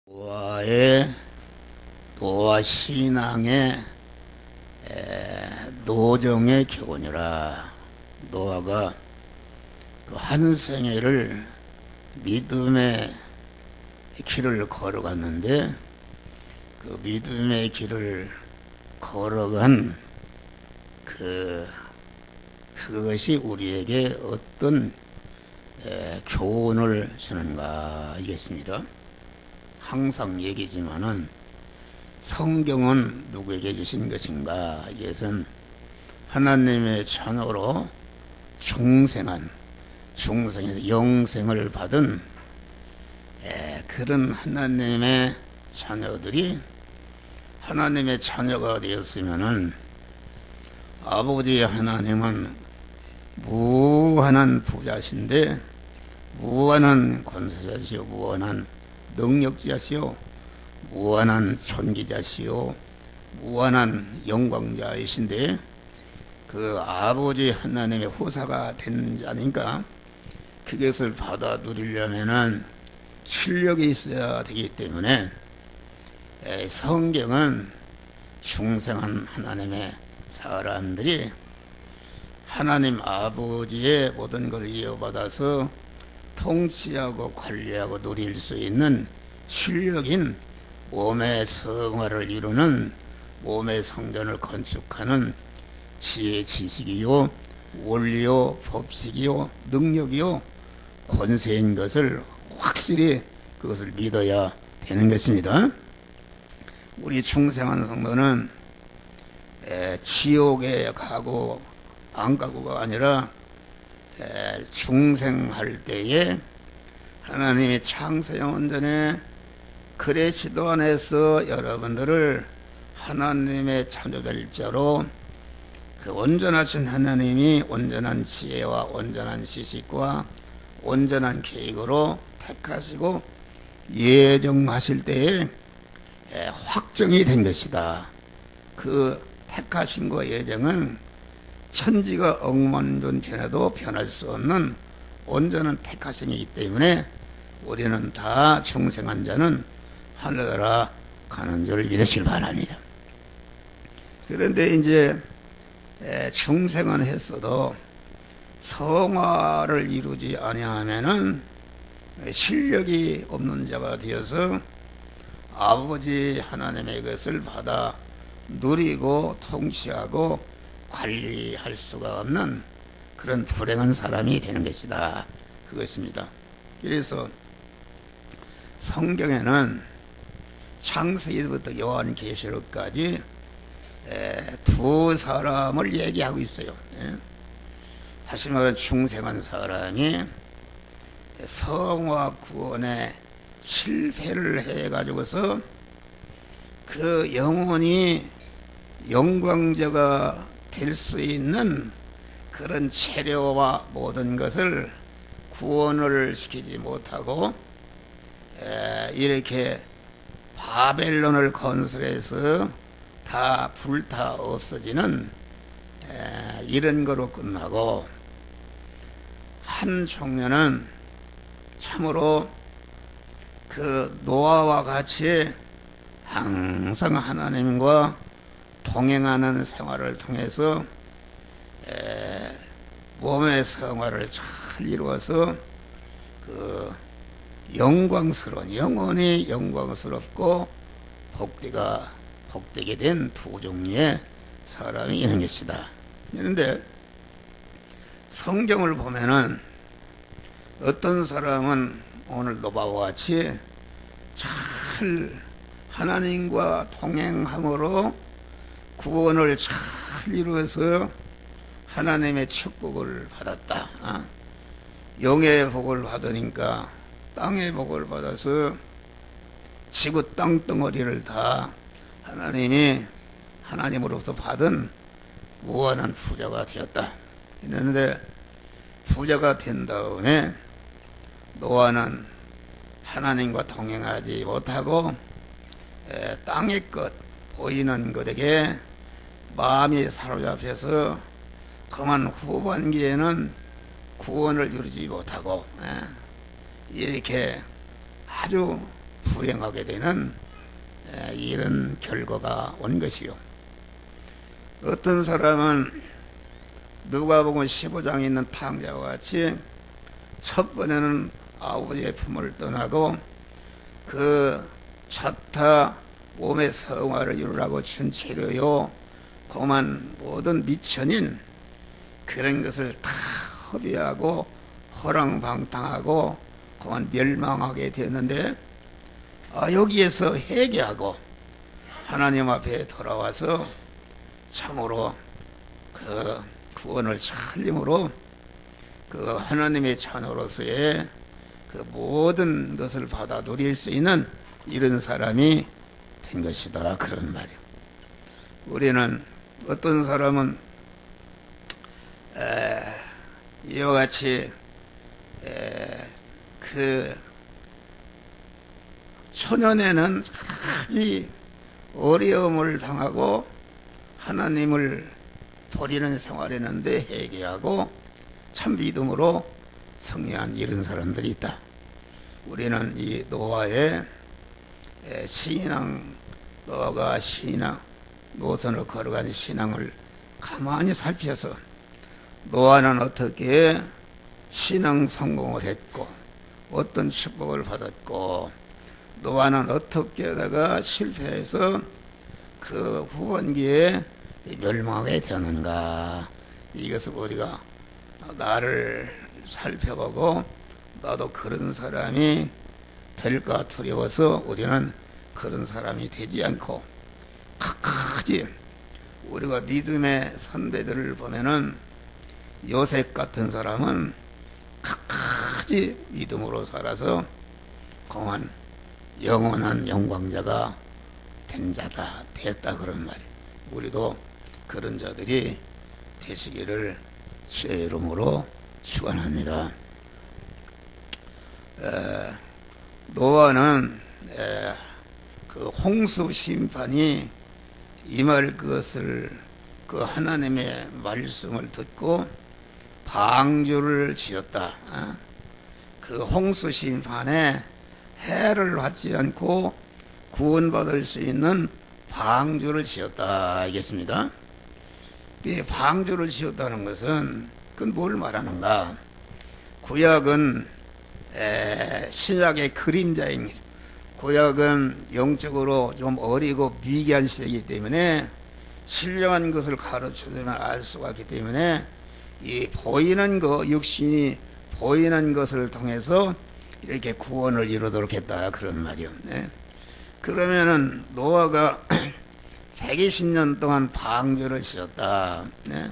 노아의 노아 신앙의 노정의 교훈이라. 노아가 그 한 생애를 믿음의 길을 걸어갔는데, 그 믿음의 길을 걸어간 그것이 우리에게 어떤 교훈을 주는가 이겠습니다. 항상 얘기지만은 성경은 누구에게 주신 것인가? 이것은 하나님의 자녀로 중생에서 영생을 받은 그런 하나님의 자녀들이 하나님의 자녀가 되었으면은, 아버지 하나님은 무한한 부자신데 무한한 권세자시요, 무한한 능력자시요, 무한한 존귀자시요, 무한한 영광자이신데, 그 아버지 하나님의 후사가 된 자니까 그것을 받아 누리려면은 실력이 있어야 되기 때문에, 성경은 중생한 하나님의 사람들이 하나님 아버지의 모든 걸 이어받아서 통치하고 관리하고 누릴 수 있는 실력인 몸의 성화를 이루는, 몸의 성전을 건축하는 지혜, 지식이요, 원리요, 법식이요, 능력이요, 권세인 것을 확실히 그것을 믿어야 되는 것입니다. 우리 중생한 성도는 지옥에 가고 안 가고가 아니라 중생할 때에 하나님이 창세영원전에 그레시도 안에서 여러분들을 하나님의 자녀될 자로, 그 온전하신 하나님이 온전한 지혜와 온전한 지식과 온전한 계획으로 택하시고 예정하실 때에 확정이 된 것이다. 그 택하심과 예정은 천지가 억만존 변해도 변할 수 없는 온전한 택하심이기 때문에 우리는 다 중생한 자는 하늘나라 가는 줄 믿으시길 바랍니다. 그런데 이제 중생은 했어도 성화를 이루지 아니하면은 실력이 없는 자가 되어서 아버지 하나님의 것을 받아 누리고 통치하고 관리할 수가 없는 그런 불행한 사람이 되는 것이다, 그것입니다. 그래서 성경에는 창세기부터 요한계시록까지 두 사람을 얘기하고 있어요. 다시 말하면 중생한 사람이 성화 구원에 실패를 해가지고서 그 영혼이 영광자가 될 수 있는 그런 체려와 모든 것을 구원을 시키지 못하고 이렇게 바벨론을 건설해서 다 불타 없어지는 이런 거로 끝나고, 한 청년은 참으로 그 노아와 같이 항상 하나님과 동행하는 생활을 통해서 몸의 성화를 잘 이루어서 그 영광스러운, 영원히 영광스럽고 복되게 된 두 종류의 사람이 있는 것이다. 그런데 성경을 보면은 어떤 사람은 오늘 노바와 같이 잘 하나님과 동행함으로 구원을 잘 이루어서 하나님의 축복을 받았다. 영의 복을 받으니까 땅의 복을 받아서 지구 땅덩어리를 다 하나님이 하나님으로부터 받은 무한한 부자가 되었다. 이랬는데 부자가 된 다음에 노아는 하나님과 동행하지 못하고 땅의 것, 보이는 것에게 마음이 사로잡혀서 그만 후반기에는 구원을 이루지 못하고 이렇게 아주 불행하게 되는 이런 결과가 온 것이요. 어떤 사람은 누가복음 15장에 있는 탕자와 같이 첫 번에는 아버지의 품을 떠나고 그 자타 몸의 성화를 이루라고 준 재료요 고만 모든 미천인 그런 것을 다 허비하고 허랑방탕하고 그만 멸망하게 되었는데 여기에서 회개하고 하나님 앞에 돌아와서 참으로 그 구원을 살림으로 그 하나님의 자녀로서의 그 모든 것을 받아 누릴 수 있는 이런 사람이 된 것이다, 그런 말이요. 우리는 어떤 사람은 이와 같이 그 초년에는 가지 어려움을 당하고 하나님을 버리는 생활했는데 회개하고 참 믿음으로 승리한 이런 사람들이 있다. 우리는 이 노아의 신앙, 노아가 신앙 노선을 걸어간 신앙을 가만히 살펴서 노아는 어떻게 신앙 성공을 했고 어떤 축복을 받았고 노아는 어떻게 하다가 실패해서 그 후반기에 멸망하게 되었는가, 이것을 우리가 나를 살펴보고 나도 그런 사람이 될까 두려워서 우리는 그런 사람이 되지 않고 각가지 우리가 믿음의 선배들을 보면은 요셉 같은 사람은 각가지 믿음으로 살아서 공한 영원한 영광자가 된 자다, 됐다, 그런 말이에요. 우리도 그런 자들이 되시기를 주의 이름으로 축원합니다. 노아는 그 홍수 심판이 임할 것을 그 하나님의 말씀을 듣고 방주를 지었다. 그 홍수 심판에 해를 받지 않고 구원받을 수 있는 방주를 지었다, 알겠습니다. 이 방주를 지었다는 것은 그건 뭘 말하는가? 구약은 신약의 그림자인, 구약은 영적으로 좀 어리고 미개한 시대이기 때문에 신령한 것을 가르쳐주면 알 수가 있기 때문에 이 보이는 것, 육신이 보이는 것을 통해서 이렇게 구원을 이루도록 했다, 그런 말이요. 네. 그러면은 노아가 120년 동안 방주를 지었다. 네.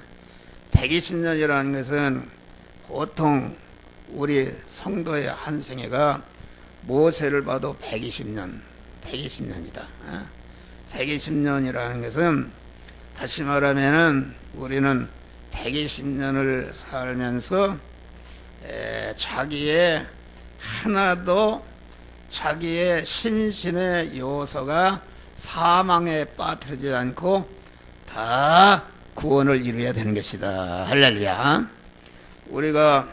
120년이라는 것은 보통 우리 성도의 한 생애가 모세를 봐도 120년이다. 120년이라는 것은 다시 말하면은 우리는 120년을 살면서 자기의 하나도 자기의 심신의 요소가 사망에 빠뜨리지 않고 다 구원을 이루어야 되는 것이다. 할렐루야. 우리가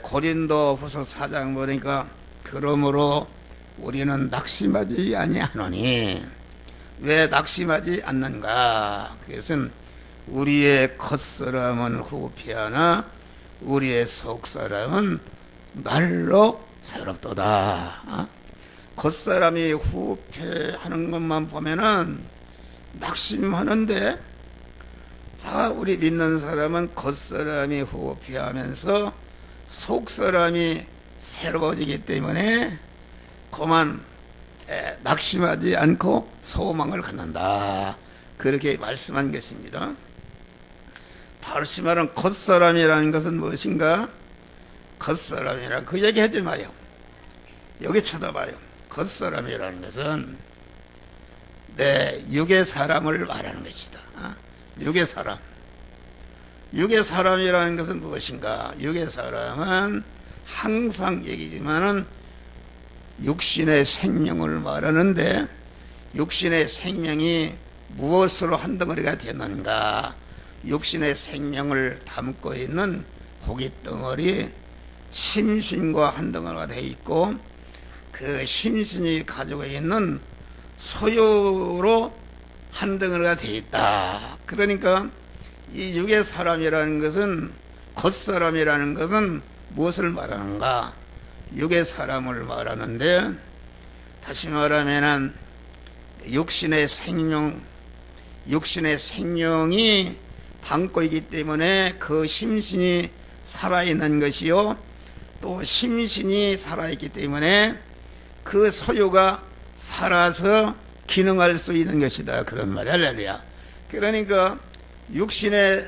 고린도 후서 4장 보니까 그러므로 우리는 낙심하지 아니하노니, 왜 낙심하지 않는가? 그것은 우리의 겉사람은 후피하나 우리의 속사람은 날로 새롭도다. 겉사람이 후패하는 것만 보면은 낙심하는데, 우리 믿는 사람은 겉사람이 후패하면서 속사람이 새로워지기 때문에 그만 낙심하지 않고 소망을 갖는다, 그렇게 말씀한 것입니다. 다시 말하면 겉사람이라는 것은 무엇인가? 겉사람이라 그 얘기 하지 마요. 여기 쳐다봐요. 겉사람이라는 것은 내 육의 사람을 말하는 것이다. 육의 사람. 육의 사람이라는 것은 무엇인가? 육의 사람은 항상 얘기지만은 육신의 생명을 말하는데, 육신의 생명이 무엇으로 한 덩어리가 되는가? 육신의 생명을 담고 있는 고깃덩어리 심신과 한 덩어리가 되어 있고, 그 심신이 가지고 있는 소유로 한 덩어리가 되어 있다. 그러니까 이 육의 사람이라는 것은, 겉사람이라는 것은 무엇을 말하는가? 육의 사람을 말하는데, 다시 말하면은 육신의 생명이 담고 있기 때문에 그 심신이 살아있는 것이요, 또 심신이 살아있기 때문에 그 소유가 살아서 기능할 수 있는 것이다. 그런 말이야. 할렐루야. 그러니까 육신의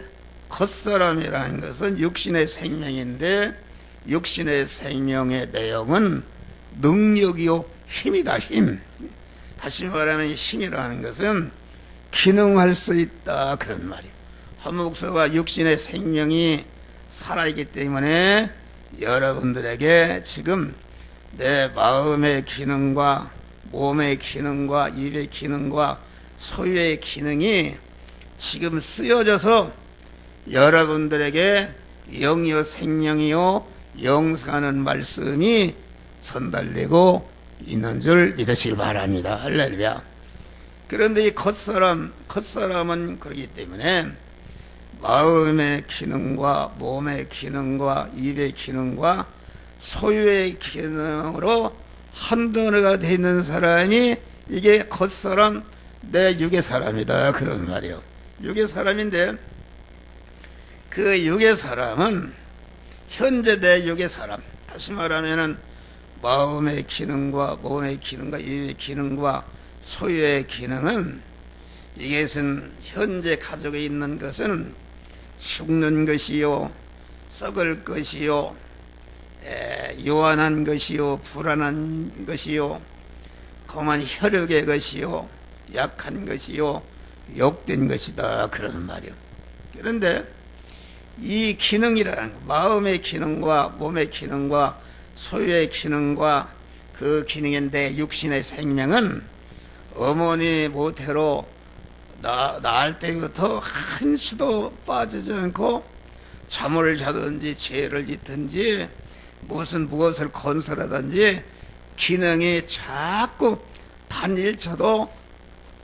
겉사람이라는 것은 육신의 생명인데, 육신의 생명의 내용은 능력이요 힘이다. 힘. 다시 말하면 힘이라는 것은 기능할 수 있다. 그런 말이에요. 한목사가 육신의 생명이 살아있기 때문에 여러분들에게 지금 내 마음의 기능과 몸의 기능과 입의 기능과 소유의 기능이 지금 쓰여져서 여러분들에게 영이요 생명이요 영생하는 말씀이 전달되고 있는 줄 믿으시길 바랍니다. 할렐루야. 그런데 이 겉사람은 그렇기 때문에 마음의 기능과 몸의 기능과 입의 기능과 소유의 기능으로 한 덩어리가 되어 있는 사람이 이게 겉사람, 내 육의 사람이다. 그런 말이요. 육의 사람인데, 그 육의 사람은 현재 내 육의 사람, 다시 말하면은 마음의 기능과 몸의 기능과 입의 기능과 소유의 기능은, 이것은 현재 가지고 있는 것은 죽는 것이요, 썩을 것이요, 요한한 것이요, 불안한 것이요, 거만 혈육의 것이요, 약한 것이요, 욕된 것이다. 그런 말이요. 그런데 이 기능이라는, 마음의 기능과 몸의 기능과 소유의 기능과 그 기능인데, 육신의 생명은 어머니 모태로 낳을 때부터 한시도 빠지지 않고 잠을 자든지 죄를 짓든지 무엇을 건설하든지 기능이 자꾸 단 1초도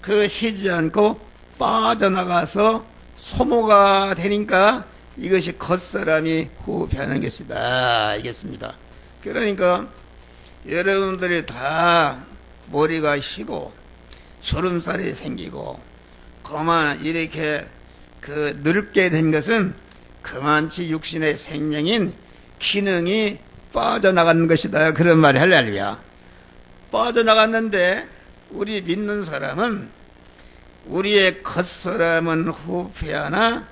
그 쉬지 않고 빠져나가서 소모가 되니까 이것이 겉사람이 후패하는 것이다. 알겠습니다. 그러니까 여러분들이 다 머리가 희고 주름살이 생기고 그만 이렇게 그 늙게 된 것은 그만치 육신의 생명인 기능이 빠져나간 것이다. 그런 말이 할렐루야. 빠져나갔는데 우리 믿는 사람은 우리의 겉사람은 후패하나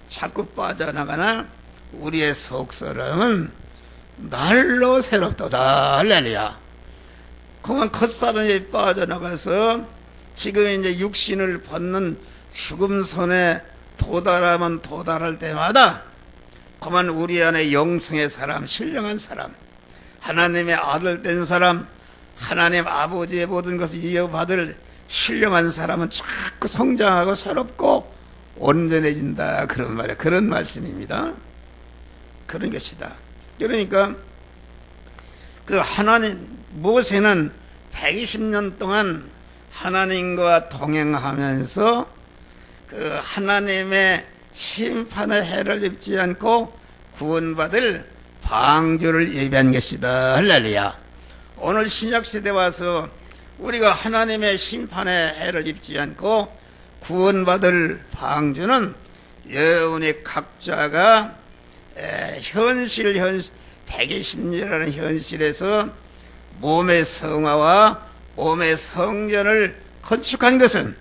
자꾸 빠져나가나 우리의 속사람은 날로 새롭도다. 할렐루야. 그만 겉사람이 빠져나가서 지금 이제 육신을 벗는 죽음선에 도달하면 도달할 때마다 그만 우리 안에 영성의 사람, 신령한 사람, 하나님의 아들 된 사람, 하나님 아버지의 모든 것을 이어받을 신령한 사람은 자꾸 성장하고 새롭고 온전해진다. 그런 말이야. 그런 말씀입니다. 그런 것이다. 그러니까 그 하나님, 모세는 120년 동안 하나님과 동행하면서 그 하나님의 심판의 해를 입지 않고 구원받을 방주를 예비한 것이다. 할렐루야. 오늘 신약시대 와서 우리가 하나님의 심판의 해를 입지 않고 구원받을 방주는 여러분의 각자가 현실 120년이라는 현실에서 몸의 성화와 몸의 성전을 건축한 것은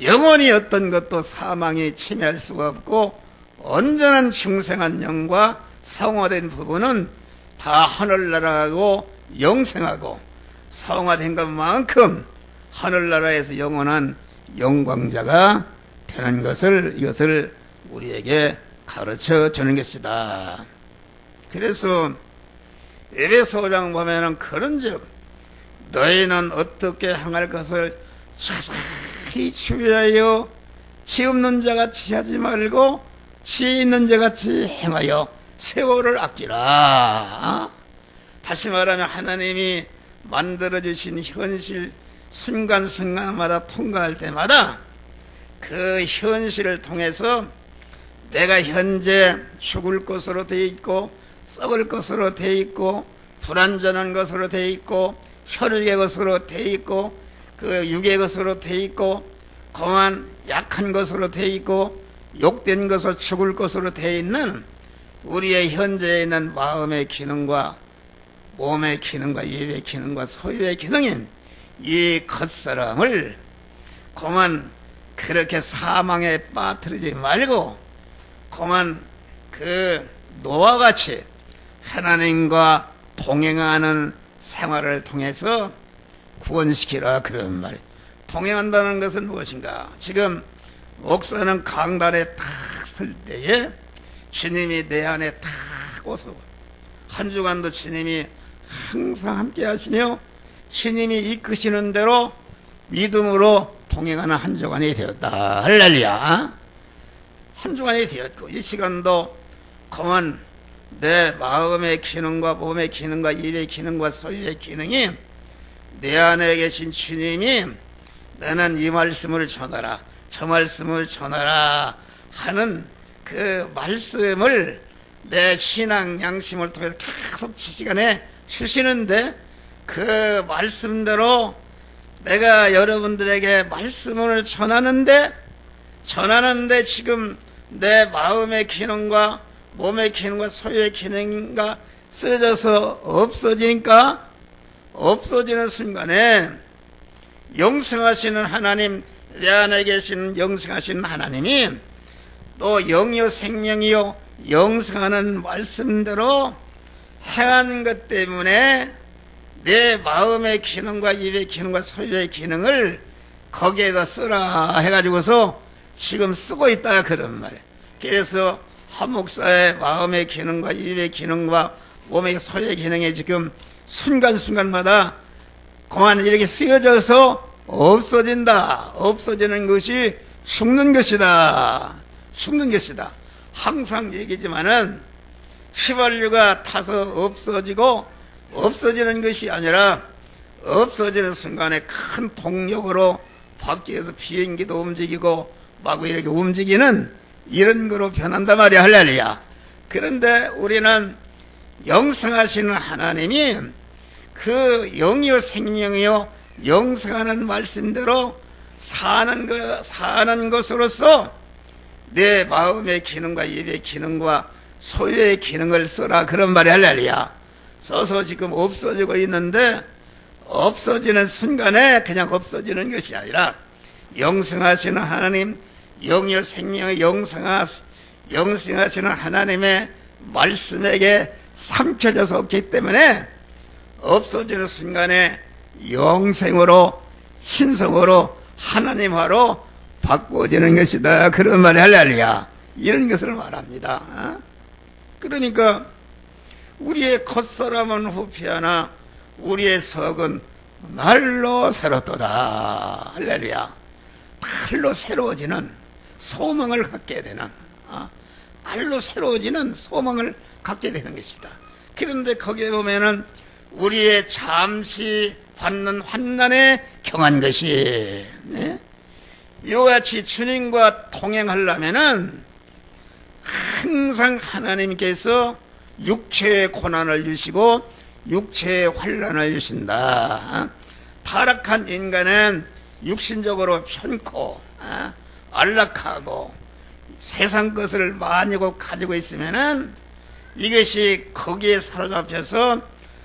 영원히 어떤 것도 사망이 침해할 수가 없고 온전한 중생한 영과 성화된 부분은 다 하늘나라하고 영생하고 성화된 것만큼 하늘나라에서 영원한 영광자가 되는 것을, 이것을 우리에게 가르쳐 주는 것이다. 그래서 에베소 5장 보면은 그런즉 너희는 어떻게 행할 것을 자세히 주의하여 지 없는 자같이 하지 말고 지 있는 자같이 행하여 세월을 아끼라. 다시 말하면 하나님이 만들어주신 현실 순간순간마다 통과할 때마다 그 현실을 통해서 내가 현재 죽을 것으로 되어 있고 썩을 것으로 되어 있고 불완전한 것으로 되어 있고 혈육의 것으로 되어 있고 그 육의 것으로 되어 있고 공한 약한 것으로 되어 있고 욕된 것으로 죽을 것으로 되어 있는 우리의 현재에 있는 마음의 기능과 몸의 기능과 입의 기능과 소유의 기능인 이 겉사람을 그만 그렇게 사망에 빠뜨리지 말고 그만 그 노와 같이 하나님과 동행하는 생활을 통해서 구원시키라 그런 말이에요. 동행한다는 것은 무엇인가? 지금 목사는 강단에 딱 설 때에 주님이 내 안에 딱 오서 한 주간도 주님이 항상 함께 하시며 주님이 이끄시는 대로 믿음으로 동행하는 한 주간이 되었다. 할렐루야. 한 주간이 되었고 이 시간도 그만 내 마음의 기능과 몸의 기능과 입의 기능과 소유의 기능이 내 안에 계신 주님이 너는 이 말씀을 전하라 저 말씀을 전하라 하는 그 말씀을 내 신앙 양심을 통해서 계속 이 시간에 주시는데 그 말씀대로 내가 여러분들에게 말씀을 전하는데 지금 내 마음의 기능과 몸의 기능과 소유의 기능과 쓰여져서 없어지니까 없어지는 순간에 영생하시는 하나님 내 안에 계신 영생하시는 하나님이 또 영이요 생명이요 영생하는 말씀대로 행하는 것 때문에 내 마음의 기능과 입의 기능과 소유의 기능을 거기에다 쓰라 해가지고서 지금 쓰고 있다 그런 말이에요. 그래서 한 목사의 마음의 기능과 입의 기능과 몸의 소유의 기능에 지금 순간순간마다 그만 이렇게 쓰여져서 없어진다. 없어지는 것이 죽는 것이다. 죽는 것이다. 항상 얘기지만은 휘발유가 타서 없어지고 없어지는 것이 아니라 없어지는 순간에 큰 동력으로 밖에서 비행기도 움직이고 막 이렇게 움직이는 이런 거로 변한단 말이야. 할렐루야. 그런데 우리는 영생하시는 하나님이 그 영이요 생명이요 영생하는 말씀대로 사는 것으로서 내 마음의 기능과 입의 기능과 소유의 기능을 써라 그런 말이 할렐루야. 써서 지금 없어지고 있는데 없어지는 순간에 그냥 없어지는 것이 아니라 영생하시는 하나님 영이요 생명의 영생하시는 하나님의 말씀에게 삼켜져서 없기 때문에 없어지는 순간에 영생으로 신성으로 하나님화로 바꿔지는 것이다 그런 말이 할렐루야. 이런 것을 말합니다. 그러니까 우리의 겉사람은 후피하나 우리의 석은 날로 새롭도다. 할렐루야. 날로 새로워지는 소망을 갖게 되는 날로 새로워지는 소망을 갖게 되는 것입니다. 그런데 거기에 보면은 우리의 잠시 받는 환난에 경한 것이 이와 같이 주님과 동행하려면은 항상 하나님께서 육체의 고난을 주시고 육체의 환난을 주신다. 타락한 인간은 육신적으로 편고 안락하고 세상 것을 많이 가지고 있으면은 이것이 거기에 사로잡혀서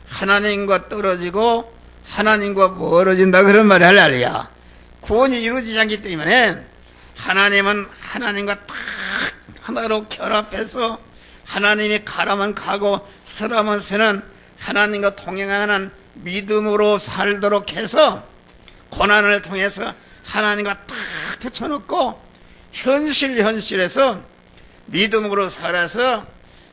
하나님과 떨어지고 하나님과 멀어진다 그런 말이 할렐루야. 구원이 이루어지지 않기 때문에 하나님은 하나님과 딱 하나로 결합해서 하나님이 가라면 가고 서라면 서는 하나님과 동행하는 믿음으로 살도록 해서 고난을 통해서 하나님과 딱 붙여놓고 현실에서 믿음으로 살아서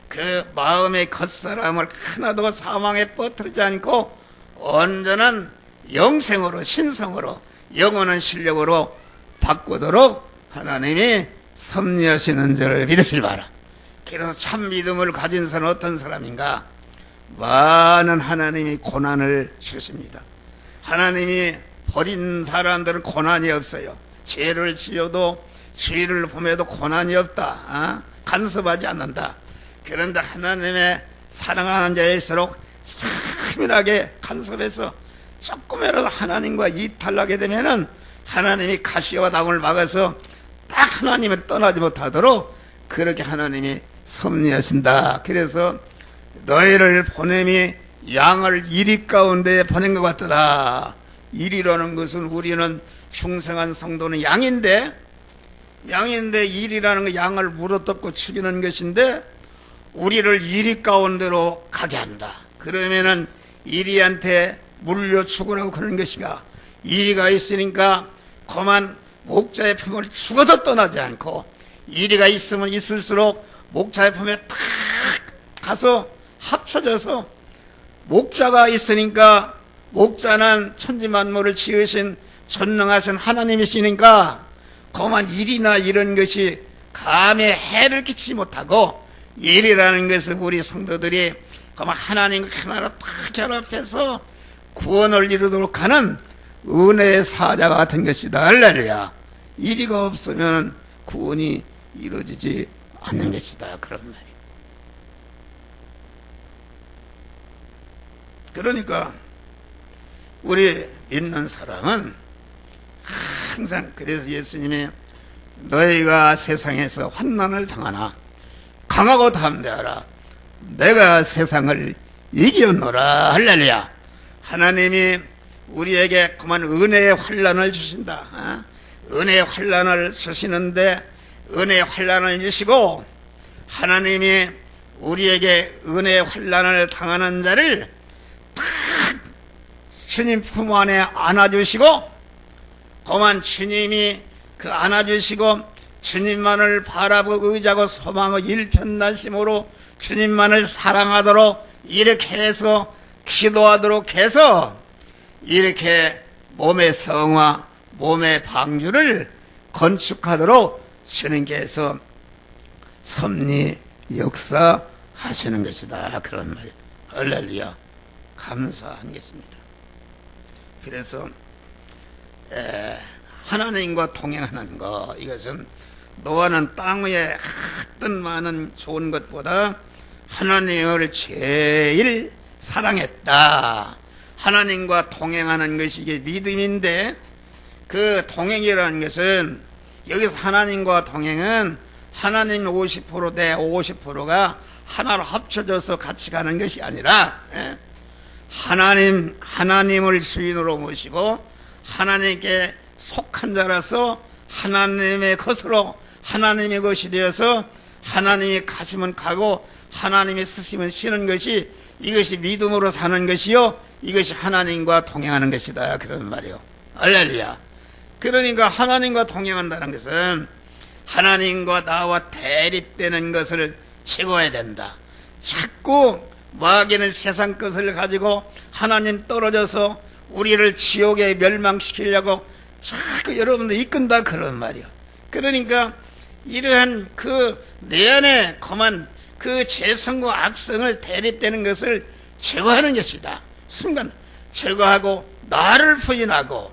그 마음의 겉사람을 하나도 사망에 빠뜨리지 않고 온전한 영생으로 신성으로 영원한 실력으로 바꾸도록 하나님이 섭리하시는 줄을 믿으실 바라. 그래서 참 믿음을 가진 사람은 어떤 사람인가? 많은 하나님이 고난을 주십니다. 하나님이 버린 사람들은 고난이 없어요. 죄를 지어도 주의를 보며도 고난이 없다. 간섭하지 않는다. 그런데 하나님의 사랑하는 자일수록 참밀하게 간섭해서 조금이라도 하나님과 이탈하게 되면은 하나님이 가시와 나무를 막아서 딱 하나님을 떠나지 못하도록 그렇게 하나님이 섭리하신다. 그래서 너희를 보냄이 양을 이리 가운데 보낸 것 같더라. 이리라는 것은 우리는 중생한 성도는 양인데 일이라는 거 양을 물어뜯고 죽이는 것인데 우리를 이리 가운데로 가게 한다. 그러면은 이리한테 물려 죽으라고 그러는 것이가 이리가 있으니까 그만 목자의 품을 죽어도 떠나지 않고 이리가 있으면 있을수록 목자의 품에 탁 가서 합쳐져서 목자가 있으니까 목자는 천지만물을 지으신 전능하신 하나님이시니까 그만 일이나 이런 것이 감에 해를 끼치지 못하고 일이라는 것은 우리 성도들이 그만 하나님 하나로 딱 결합해서 구원을 이루도록 하는 은혜의 사자가 같은 것이다. 할렐루야. 일이가 없으면 구원이 이루어지지 않는 것이다. 그런 말이에요. 그러니까 우리 믿는 사람은 항상 그래서 예수님이 너희가 세상에서 환난을 당하나 강하고 담대하라. 내가 세상을 이겼노라. 할렐루야. 하나님이 우리에게 그만 은혜의 환난을 주신다. 은혜의 환난을 주시는데 은혜의 환난을 주시고 하나님이 우리에게 은혜의 환난을 당하는 자를 딱 주님 품 안에 안아주시고 그만 주님이 그 안아주시고 주님만을 바라보고 의지하고 소망하고 일편단심으로 주님만을 사랑하도록 이렇게 해서 기도하도록 해서 이렇게 몸의 성화, 몸의 방주를 건축하도록 주님께서 섭리 역사하시는 것이다. 그런 말. 할렐루야. 감사하겠습니다. 그래서 하나님과 동행하는 것, 이것은 노아는 땅 위에 어떤 많은 좋은 것보다 하나님을 제일 사랑했다. 하나님과 동행하는 것이 이게 믿음인데 그 동행이라는 것은 여기서 하나님과 동행은 하나님 50% 내 50%가 하나로 합쳐져서 같이 가는 것이 아니라 하나님을 주인으로 모시고 하나님께 속한 자라서 하나님의 것으로 하나님의 것이 되어서 하나님이 가시면 가고 하나님이 쓰시면 쉬는 것이 이것이 믿음으로 사는 것이요 이것이 하나님과 동행하는 것이다. 그런 말이요. 할렐루야. 그러니까 하나님과 동행한다는 것은 하나님과 나와 대립되는 것을 제거해야 된다. 자꾸 마귀는 세상 것을 가지고 하나님 떨어져서 우리를 지옥에 멸망시키려고 자꾸 여러분들 이끈다. 그런 말이요. 그러니까 이러한 내 안에 그만 그 죄성과 악성을 대립되는 것을 제거하는 것이다. 순간 제거하고 나를 부인하고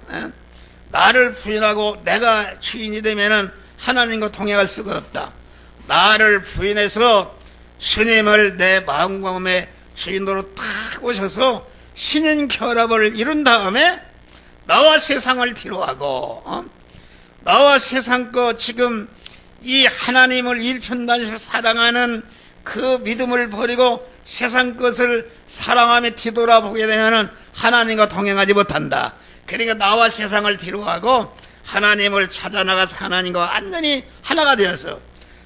내가 주인이 되면은 하나님과 동행할 수가 없다. 나를 부인해서 주님을 내 마음과 몸의 주인으로 딱 오셔서 신인 결합을 이룬 다음에 나와 세상을 뒤로하고 나와 세상 거 지금 이 하나님을 일편단심 사랑하는 그 믿음을 버리고 세상 것을 사랑하며 뒤돌아보게 되면은 하나님과 동행하지 못한다. 그러니까 나와 세상을 뒤로하고 하나님을 찾아나가서 하나님과 완전히 하나가 되어서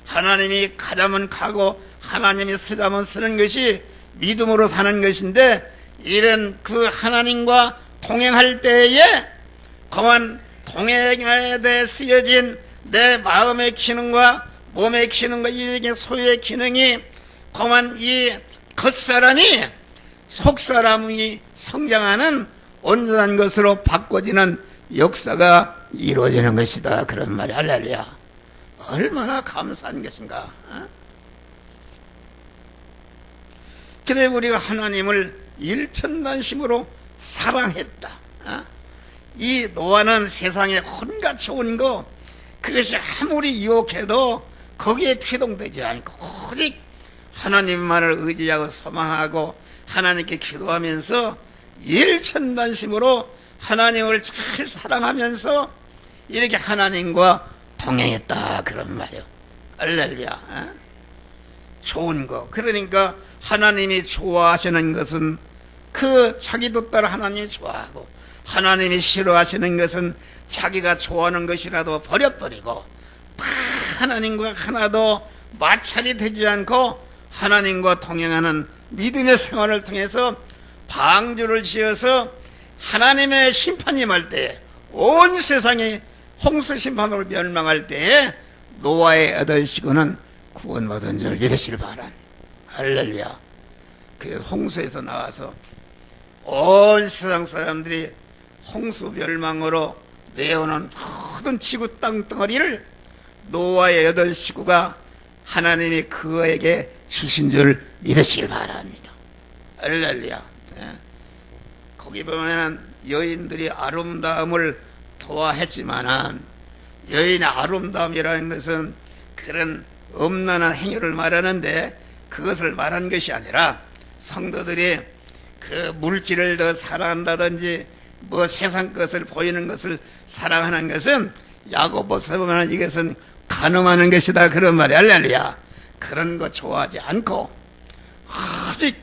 하나님이 가자면 가고 하나님이 쓰자면 쓰는 것이 믿음으로 사는 것인데 이런 그 하나님과 동행할 때에 그만 동행에 대해 쓰여진 내 마음의 기능과 몸의 기능과 이 소유의 기능이 그만 이 겉사람이 속사람이 성장하는 온전한 것으로 바꿔지는 역사가 이루어지는 것이다. 그런 말이 할렐루야. 얼마나 감사한 것인가. 그래 우리가 하나님을 일편단심으로 사랑했다. 이 노아는 세상에 혼같 좋은 거 그것이 아무리 유혹해도 거기에 피동되지 않고 오직 하나님만을 의지하고 소망하고 하나님께 기도하면서 일편단심으로 하나님을 잘 사랑하면서 이렇게 하나님과 동행했다 그런 말이요. 할렐루야. 좋은 거. 그러니까 하나님이 좋아하시는 것은 그 자기도 따라 하나님이 좋아하고 하나님이 싫어하시는 것은 자기가 좋아하는 것이라도 버려버리고 다 하나님과 하나도 마찰이 되지 않고 하나님과 동행하는 믿음의 생활을 통해서 방주를 지어서 하나님의 심판이 임할 때에 온 세상이 홍수 심판으로 멸망할 때에 노아의 8식구는 구원받은 줄 믿으시길 바랍니다. 할렐루야. 그래서 홍수에서 나와서 온 세상 사람들이 홍수 멸망으로 내어놓은 모든 지구 땅덩어리를 노아의 8식구가 하나님이 그에게 주신 줄 믿으시길 바랍니다. 할렐루야. 거기 보면은 여인들이 아름다움을 도화했지만은 여인의 아름다움이라는 것은 그런 엄란한 행위를 말하는데 그것을 말하는 것이 아니라 성도들이 그 물질을 더 사랑한다든지 뭐 세상 것을 보이는 것을 사랑하는 것은 야고보서 보면 이것은 간음하는 것이다 그런 말이 할렐루야. 그런 거 좋아하지 않고 아직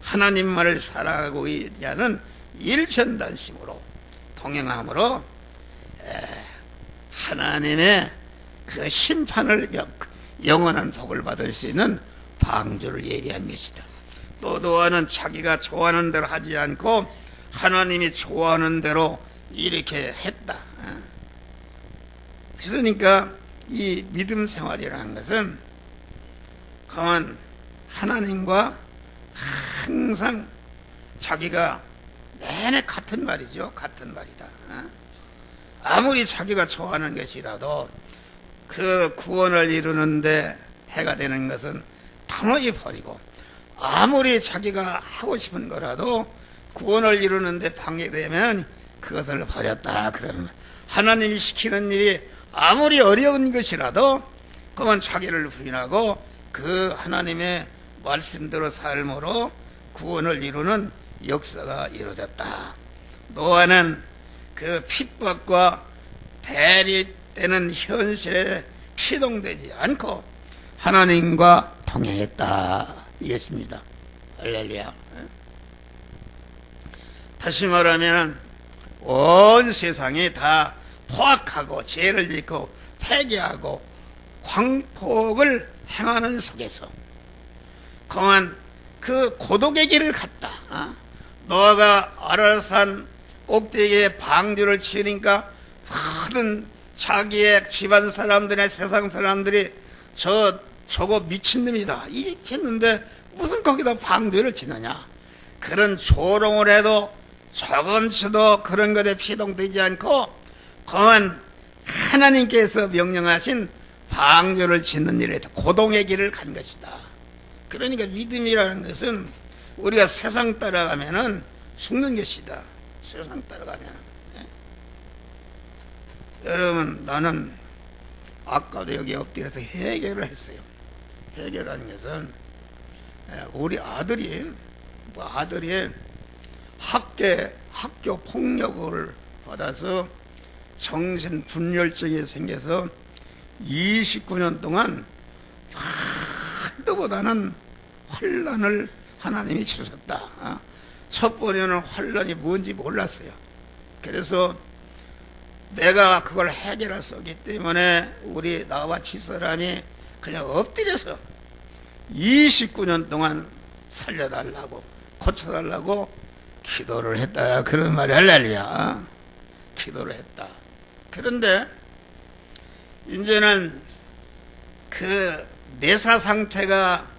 하나님만을 사랑하고 의지하는 일편단심으로 동행함으로 하나님의 그 심판을 영원한 복을 받을 수 있는 방주를 예비한 것이다. 또 노아는 자기가 좋아하는 대로 하지 않고 하나님이 좋아하는 대로 이렇게 했다. 그러니까 이 믿음 생활이라는 것은 강한 하나님과 항상 자기가 내내 같은 말이죠. 같은 말이다. 아무리 자기가 좋아하는 것이라도 그 구원을 이루는데 해가 되는 것은 단호히 버리고 아무리 자기가 하고 싶은 거라도 구원을 이루는데 방해되면 그것을 버렸다. 그러면 하나님이 시키는 일이 아무리 어려운 것이라도 그만 자기를 부인하고 그 하나님의 말씀대로 삶으로 구원을 이루는 역사가 이루어졌다. 노아는 그 핍박과 대립되는 현실에 피동되지 않고 하나님과 동행했다. 이것입니다. 할렐루야. 다시 말하면 온 세상이 다 포악하고 죄를 짓고 폐기하고 광폭을 행하는 속에서 공한 그 고독의 길을 갔다. 노아가 아라산 꼭대기에 방주를 치니까 모든 자기의 집안 사람들의 세상 사람들이 저거 미친놈이다 이렇게 했는데 무슨 거기다 방주를 치느냐. 그런 조롱을 해도 조금씩도 그런 것에 피동되지 않고 공한 하나님께서 명령하신 방주를 짓는 일에 고동의 길을 간 것이다. 그러니까 믿음이라는 것은 우리가 세상 따라가면은 죽는 것이다. 세상 따라가면. 여러분, 나는 아까도 여기 엎드려서 해결을 했어요. 해결하는 것은 우리 아들이 학교 폭력을 받아서 정신 분열증이 생겨서 29년 동안 한도보다는 환난을 하나님이 주셨다. 첫 번에는 환난이 뭔지 몰랐어요. 그래서 내가 그걸 해결할 수 없기 때문에 우리 나와 집사람이 그냥 엎드려서 29년 동안 살려달라고 고쳐달라고 기도를 했다. 그런 말이 할렐루야. 기도를 했다. 그런데 이제는 그 내사 상태가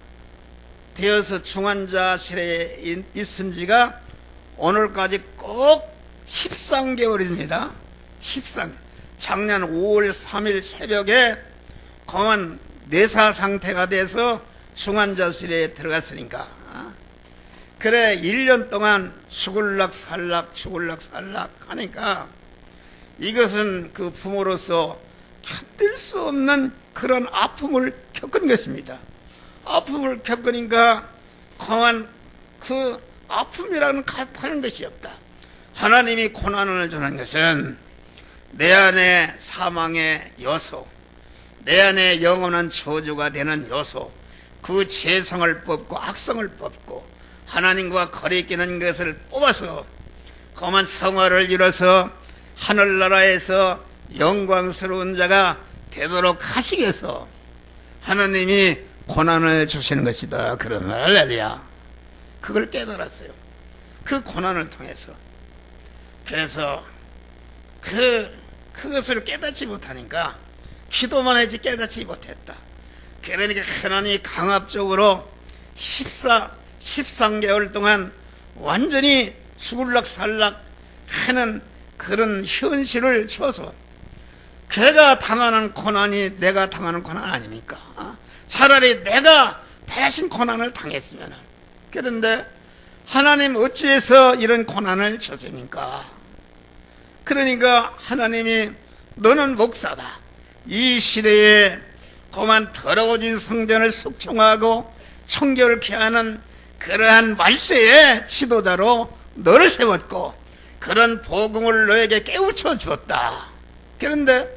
되어서 중환자실에 있은 지가 오늘까지 꼭 13개월입니다. 13. 작년 5월 3일 새벽에 공안 내사 상태가 돼서 중환자실에 들어갔으니까 그래 1년 동안 죽을락살락 죽을락살락 하니까 이것은 그 부모로서 견딜 수 없는 그런 아픔을 겪은 것입니다. 아픔을 겪으니까 그만 그 아픔이라는 다른 것이 없다. 하나님이 고난을 주는 것은 내 안에 사망의 요소, 내 안에 영원한 저주가 되는 요소, 그 죄성을 뽑고 악성을 뽑고 하나님과 거리 끼는 것을 뽑아서 그만 성화를 이뤄서 하늘나라에서 영광스러운 자가 되도록 하시기 위해서 하나님이 고난을 주시는 것이다. 그런 할렐루야. 그걸 깨달았어요. 그 고난을 통해서. 그래서 그것을 깨닫지 못하니까 기도만 했지 깨닫지 못했다. 그러니까 하나님이 강압적으로 13개월 동안 완전히 죽을락살락 하는 그런 현실을 줘서 걔가 당하는 고난이 내가 당하는 고난 아닙니까? 차라리 내가 대신 고난을 당했으면. 그런데 하나님 어찌해서 이런 고난을 주십니까? 그러니까 하나님이 너는 목사다. 이 시대에 그만 더러워진 성전을 숙청하고 청결케 하는 그러한 말세의 지도자로 너를 세웠고 그런 복음을 너에게 깨우쳐 주었다. 그런데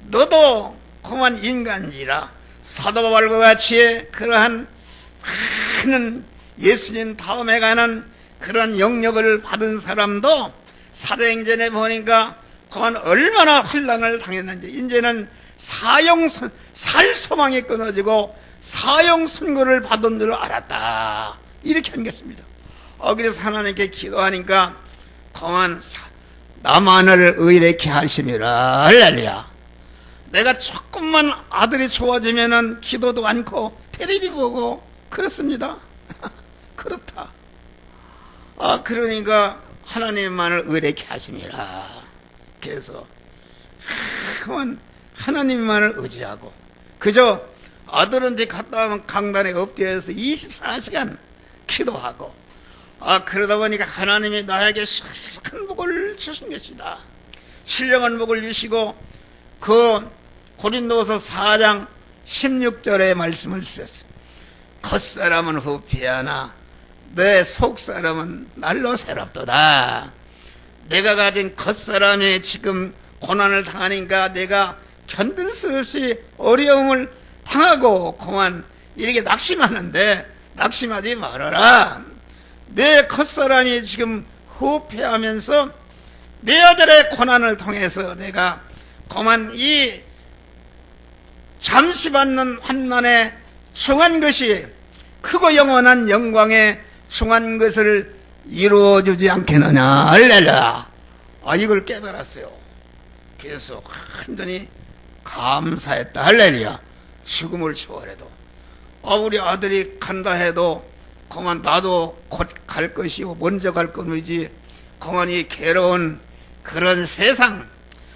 너도 그만 인간이라 사도 바울과 같이 그러한 많은 예수님 다음에 가는 그런 영역을 받은 사람도 사도행전에 보니까 그만 얼마나 환난을 당했는지 이제는 살 소망이 끊어지고 사형 선고를 받은 줄 알았다. 이렇게 한 것입니다. 그래서 하나님께 기도하니까 그만 나만을 의롭게 하심이라. 할렐루야. 내가 조금만 아들이 좋아지면은 기도도 않고 텔레비 보고 그렇습니다. 그렇다. 그러니까 하나님만을 의롭게 하심이라. 그래서 그만 하나님만을 의지하고 그저 아들한테 갔다 오면 강단에 엎드려서 24시간 기도하고 그러다 보니까 하나님이 나에게 큰 복을 주신 것이다. 신령한 복을 주시고 그 고린도서 4장 16절의 말씀을 주셨어요. 겉사람은 후피하나 내 속사람은 날로 새롭도다. 내가 가진 겉사람이 지금 고난을 당하니까 내가 견딜 수 없이 어려움을 당하고 그만 이렇게 낙심하는데 낙심하지 말아라. 내 겉사람이 지금 후패하면서 내 아들의 고난을 통해서 내가 그만 이 잠시 받는 환난에 중한 것이 크고 영원한 영광에 중한 것을 이루어주지 않겠느냐. 할렐루야. 이걸 깨달았어요. 그래서 완전히 감사했다. 할렐루야. 죽음을 초월해도 우리 아들이 간다 해도 그만 나도 곧 갈 것이고 먼저 갈 것이지 그만 이 괴로운 그런 세상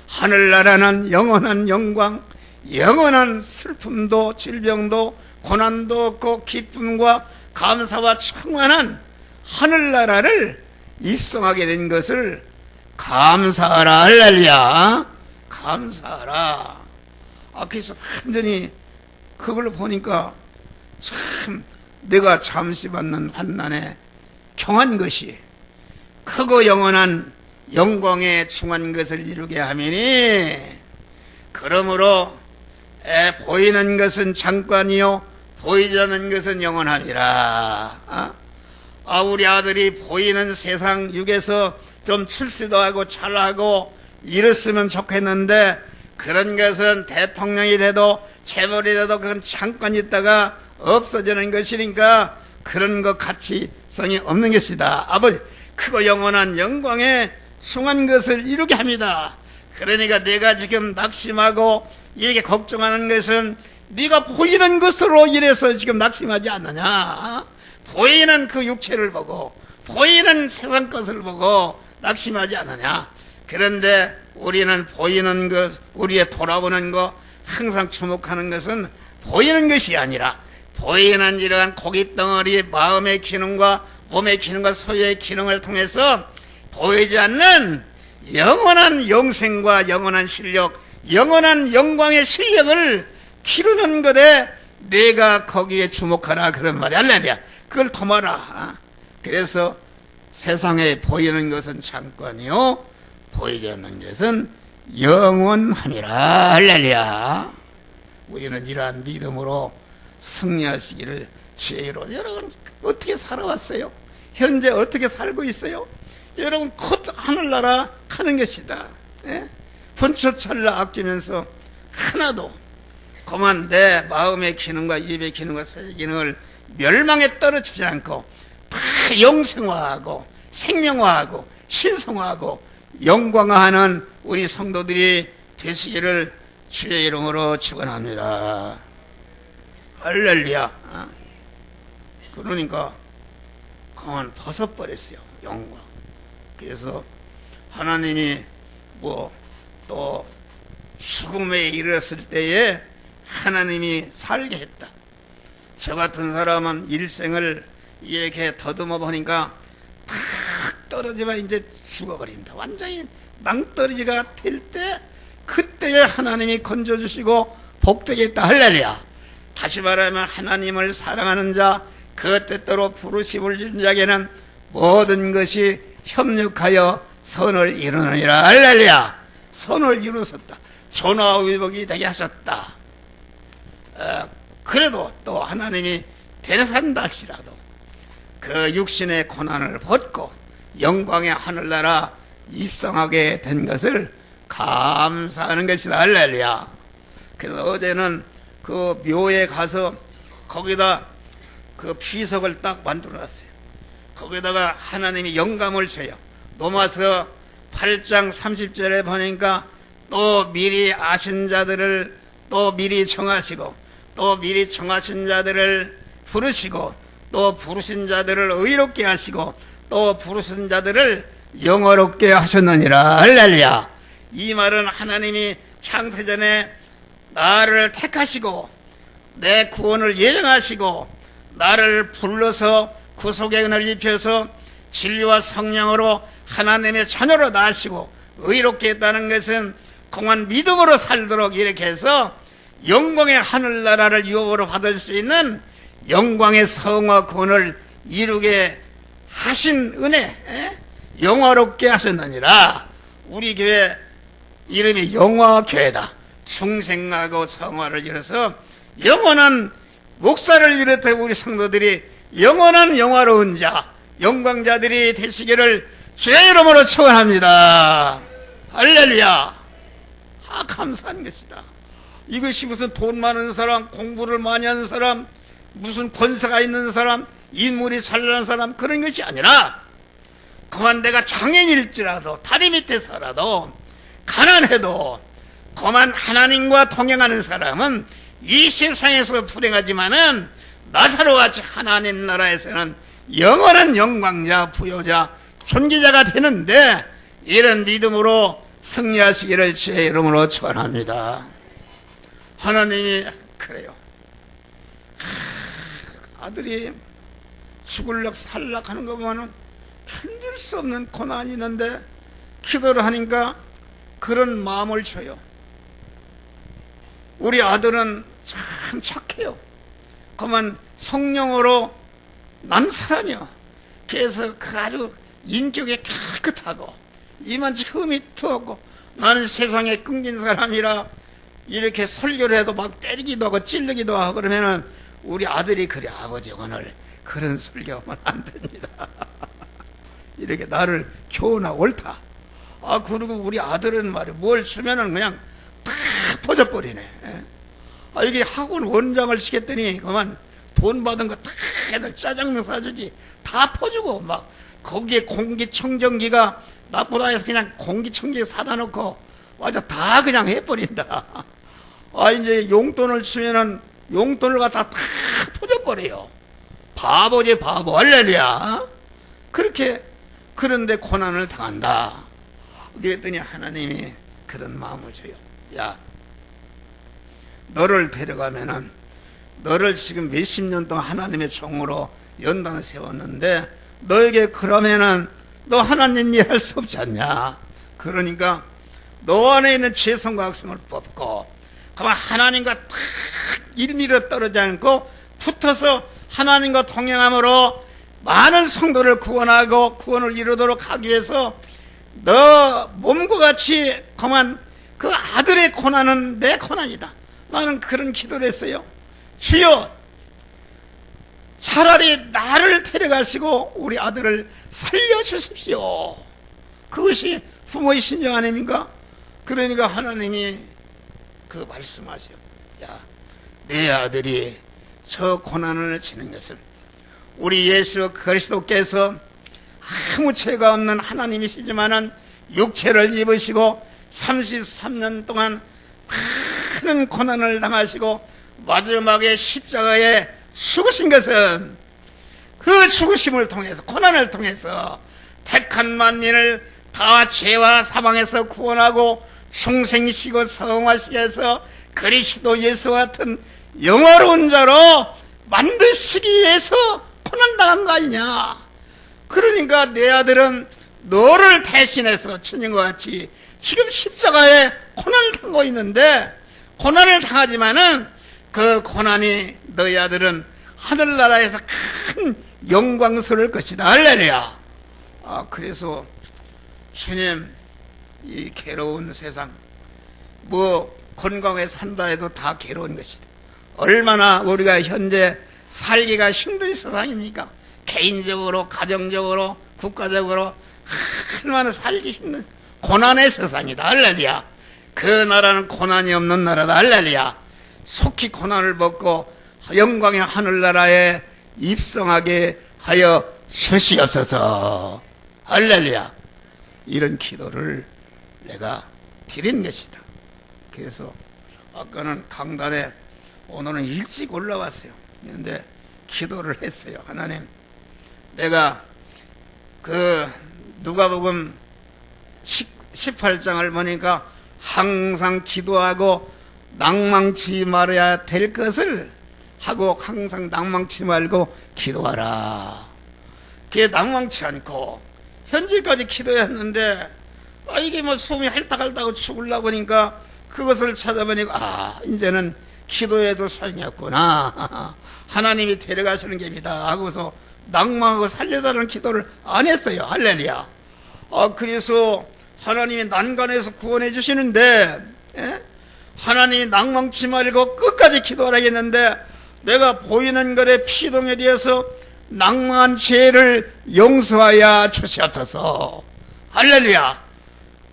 하늘나라는 영원한 영광 영원한 슬픔도 질병도 고난도 없고 기쁨과 감사와 충만한 하늘나라를 입성하게 된 것을 감사하라. 할렐루야. 감사하라. 그래서 완전히 그걸 보니까 참 내가 잠시 받는 환난에 경한 것이 크고 영원한 영광에 중한 것을 이루게 하매니 그러므로 보이는 것은 잠깐이요 보이지 않는 것은 영원하니라. 우리 아들이 보이는 세상 육에서 좀 출세도 하고 잘하고 이랬으면 좋겠는데 그런 것은 대통령이 돼도 재벌이 돼도 그건 잠깐 있다가 없어지는 것이니까 그런 것 가치성이 없는 것이다. 아버지 크고 영원한 영광에 숭한 것을 이루게 합니다. 그러니까 내가 지금 낙심하고 이렇게 걱정하는 것은 네가 보이는 것으로 인해서 지금 낙심하지 않느냐. 보이는 그 육체를 보고 보이는 세상 것을 보고 낙심하지 않느냐. 그런데 우리는 보이는 것, 우리의 돌아보는 것, 항상 주목하는 것은 보이는 것이 아니라 보이는 이러한 고깃덩어리 마음의 기능과 몸의 기능과 소유의 기능을 통해서 보이지 않는 영원한 영생과 영원한 실력, 영원한 영광의 실력을 기르는 것에 내가 거기에 주목하라, 그런 말이 할렐루야. 그걸 도마라. 그래서 세상에 보이는 것은 잠깐이요 보이지 않는 것은 영원함이라. 할렐루야. 우리는 이러한 믿음으로 승리하시기를 주의 이름으로. 여러분 어떻게 살아왔어요? 현재 어떻게 살고 있어요? 여러분 곧 하늘나라 가는 것이다. 예? 분초찰나 아끼면서 하나도 그만 내 마음의 기능과 입의 기능과 소의 기능을 멸망에 떨어지지 않고 다 영생화하고 생명화하고 신성화하고 영광화하는 우리 성도들이 되시기를 주의 이름으로 축원합니다. 할렐루야. 그러니까 그만 벗어버렸어요, 영광. 그래서 하나님이 또 죽음에 이르렀을 때에 하나님이 살게 했다. 저 같은 사람은 일생을 이렇게 더듬어 보니까 탁 떨어지면 이제 죽어버린다. 완전히 낭떠러지가 될 때 그때에 하나님이 건져주시고 복되게 했다. 할렐루야. 다시 말하면 하나님을 사랑하는 자, 그 뜻대로 부르심을 준 자에게는 모든 것이 협력하여 선을 이루느니라. 할렐루야. 선을 이루셨다. 존화의복이 되게 하셨다. 그래도 또 하나님이 대산다 할지라도 그 육신의 고난을 벗고 영광의 하늘나라 입성하게 된 것을 감사하는 것이다. 할렐루야. 그래서 어제는 그 묘에 가서 거기다 그 비석을 딱 만들어 놨어요. 거기다가 하나님이 영감을 줘요. 로마서 8장 30절에 보니까 또 미리 아신 자들을 또 미리 정하시고 또 미리 정하신 자들을 부르시고 또 부르신 자들을 의롭게 하시고 또 부르신 자들을 영어롭게 하셨느니라. 할렐루야. 이 말은 하나님이 창세전에 나를 택하시고 내 구원을 예정하시고 나를 불러서 구속의 은혜를 입혀서 진리와 성령으로 하나님의 자녀로 낳으시고 의롭게 했다는 것은 공한 믿음으로 살도록 이렇게 해서 영광의 하늘나라를 유업으로 받을 수 있는 영광의 성화 구원을 이루게 하신 은혜, 영화롭게 하셨느니라. 우리 교회 이름이 영화교회다. 중생하고 성화를 이뤄서 영원한 목사를 비롯해 우리 성도들이 영원한 영화로운 자, 영광자들이 되시기를 주의 이름으로 축원합니다. 할렐루야. 감사한 것이다. 이것이 무슨 돈 많은 사람, 공부를 많이 하는 사람, 무슨 권세가 있는 사람, 인물이 잘나는 사람, 그런 것이 아니라 그만 내가 장애인일지라도 다리 밑에 살아도 가난해도 그만 하나님과 동행하는 사람은 이 세상에서 불행하지만은 나사로같이 하나님 나라에서는 영원한 영광자, 부여자, 존귀자가 되는데 이런 믿음으로 승리하시기를 주의 이름으로 축원합니다. 하나님이 그래요. 아들이 죽을락 살락 하는 거 보면 견딜 수 없는 고난이 있는데 기도를 하니까 그런 마음을 줘요. 우리 아들은 참 착해요. 그만 성령으로 난 사람이요. 그래서 그 아주 인격이 깨끗하고 이만치 흠이 없고 나는 세상에 끊긴 사람이라 이렇게 설교를 해도 막 때리기도 하고 찔르기도 하고 그러면은 우리 아들이 그래, 아버지 오늘 그런 설교하면 안 됩니다. 이렇게 나를 교훈하고 옳다. 그리고 우리 아들은 말이야, 뭘 주면은 그냥 다 퍼져버리네. 이게 학원 원장을 시켰더니 그만 돈 받은 거 다 애들 짜장면 사주지 다 퍼주고 막 거기에 공기청정기가 나쁘다 해서 그냥 공기청정기 사다 놓고 맞아 다 그냥 해버린다. 이제 용돈을 주면은 용돈을 갖다 다 퍼져버려요. 바보지 바보. 할렐루야. 그렇게 그런데 고난을 당한다. 그랬더니 하나님이 그런 마음을 줘요. 야, 너를 데려가면은 너를 지금 몇십 년 동안 하나님의 종으로 연단을 세웠는데 너에게 그러면은 너 하나님 일 할 수 없지 않냐. 그러니까 너 안에 있는 죄성과 악성을 뽑고 그만 하나님과 딱 일밀어 떨어지지 않고 붙어서 하나님과 동행함으로 많은 성도를 구원하고 구원을 이루도록 하기 위해서 너 몸과 같이 그만 그 아들의 고난은 내 고난이다. 나는 그런 기도를 했어요. 주여, 차라리 나를 데려가시고 우리 아들을 살려주십시오. 그것이 부모의 심정 아닙니까? 그러니까 하나님이 그 말씀하셔요. 야, 내 아들이 저 고난을 지는 것을 우리 예수 그리스도께서 아무 죄가 없는 하나님이시지만은 육체를 입으시고 33년 동안 많은 고난을 당하시고 마지막에 십자가에 죽으신 것은 그 죽으심을 통해서 고난을 통해서 택한 만민을 다 죄와 사망에서 구원하고 중생시고 성화시게 해서 그리스도 예수 같은 영화로운 자로 만드시기 위해서 고난당한 거 아니냐. 그러니까 내 아들은 너를 대신해서 주님과 같이 지금 십자가에 고난을 당하고 있는데, 고난을 당하지만은 그 고난이 너희 아들은 하늘나라에서 큰 영광스러울 것이다. 할렐루야. 그래서 주님, 이 괴로운 세상, 뭐 건강에 산다 해도 다 괴로운 것이다. 얼마나 우리가 현재 살기가 힘든 세상입니까? 개인적으로, 가정적으로, 국가적으로 얼마나 살기 힘든 고난의 세상이다. 할렐루야. 그 나라는 고난이 없는 나라다. 할렐루야. 속히 고난을 벗고 영광의 하늘나라에 입성하게 하여 주시옵소서. 할렐루야. 이런 기도를 내가 드린 것이다. 그래서 아까는 강단에 오늘은 일찍 올라왔어요. 그런데 기도를 했어요. 하나님, 내가 그 누가복음 18장을 보니까 항상 기도하고 낭망치 말아야 될 것을 하고 항상 낭망치 말고 기도하라. 그게 낭망치 않고 현재까지 기도했는데 이게 뭐 숨이 헐떡헐떡 죽으려고 하니까 그것을 찾아보니까 이제는 기도해도 소용이 없구나. 하나님이 데려가시는 겁니다 하고서 낭망하고 살려달라는 기도를 안 했어요. 할렐루야. 그래서 하나님이 난간에서 구원해 주시는데, 하나님이 낭망치 말고 끝까지 기도하라겠는데, 내가 보이는 것에 피동에 대해서 낭망한 죄를 용서하여 주시옵소서. 할렐루야.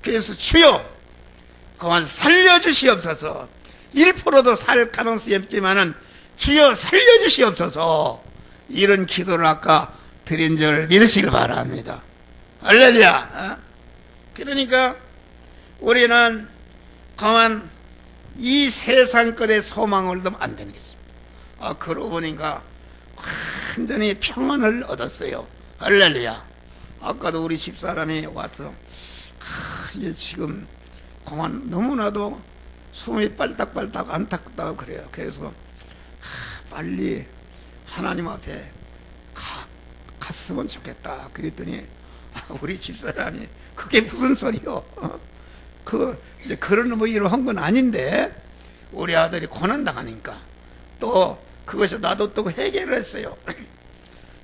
그래서 주여, 그만 살려주시옵소서. 1%도 살 가능성이 없지만은 주여 살려주시옵소서. 이런 기도를 아까 드린 줄 믿으시길 바랍니다. 할렐루야. 그러니까 우리는 그만 이 세상 것에 소망을 두면 안 되는 것입니다. 그러고 보니까 완전히 평안을 얻었어요. 할렐루야. 아까도 우리 집사람이 와서 이제 지금 그만 너무나도 숨이 빨딱빨딱 안타깝다고 그래요. 그래서 빨리 하나님 앞에 갔으면 좋겠다. 그랬더니 우리 집사람이 그게 무슨 소리요? 이제 그런 뭐 일을 한 건 아닌데 우리 아들이 고난당하니까 또 그것이 나도 또 해결을 했어요.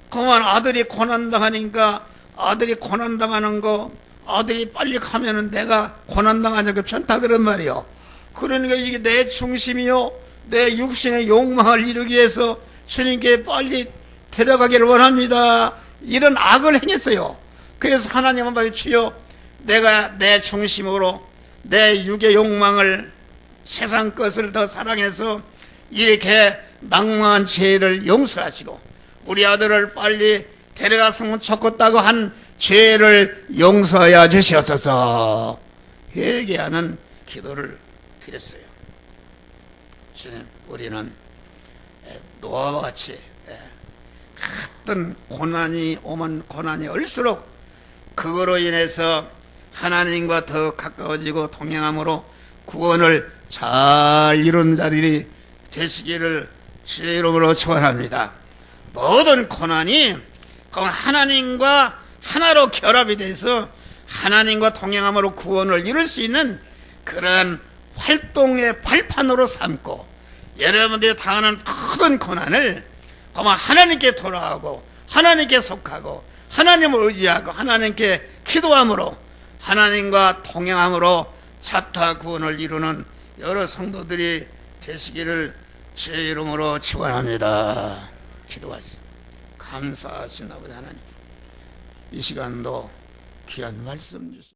그만 아들이 고난당하니까 아들이 고난당하는 거 아들이 빨리 가면은 내가 고난당하니까 편타 그런 말이요. 그러니까 이게 내 중심이요, 내 육신의 욕망을 이루기 위해서 주님께 빨리 데려가기를 원합니다. 이런 악을 행했어요. 그래서 하나님 한번 주여, 내가 내 중심으로 내 육의 욕망을 세상 것을 더 사랑해서 이렇게 낭망한 죄를 용서하시고 우리 아들을 빨리 데려갔으면 좋겠다고 한 죄를 용서하여 주시옵소서. 회개하는 기도를 드렸어요. 주님, 우리는 노아와 같이 같은 고난이 오면 고난이 올수록 그거로 인해서 하나님과 더 가까워지고 동행함으로 구원을 잘 이룬 자들이 되시기를 주의 이름으로 축원합니다. 모든 고난이 그럼 하나님과 하나로 결합이 돼서 하나님과 동행함으로 구원을 이룰 수 있는 그런 활동의 발판으로 삼고, 여러분들이 당하는 큰 고난을 그만 하나님께 돌아가고 하나님께 속하고 하나님을 의지하고 하나님께 기도함으로 하나님과 동행함으로 자타 구원을 이루는 여러 성도들이 되시기를 주의 이름으로 축원합니다. 기도하시죠. 감사하신 아버지 하나님, 이 시간도 귀한 말씀 주시옵소서.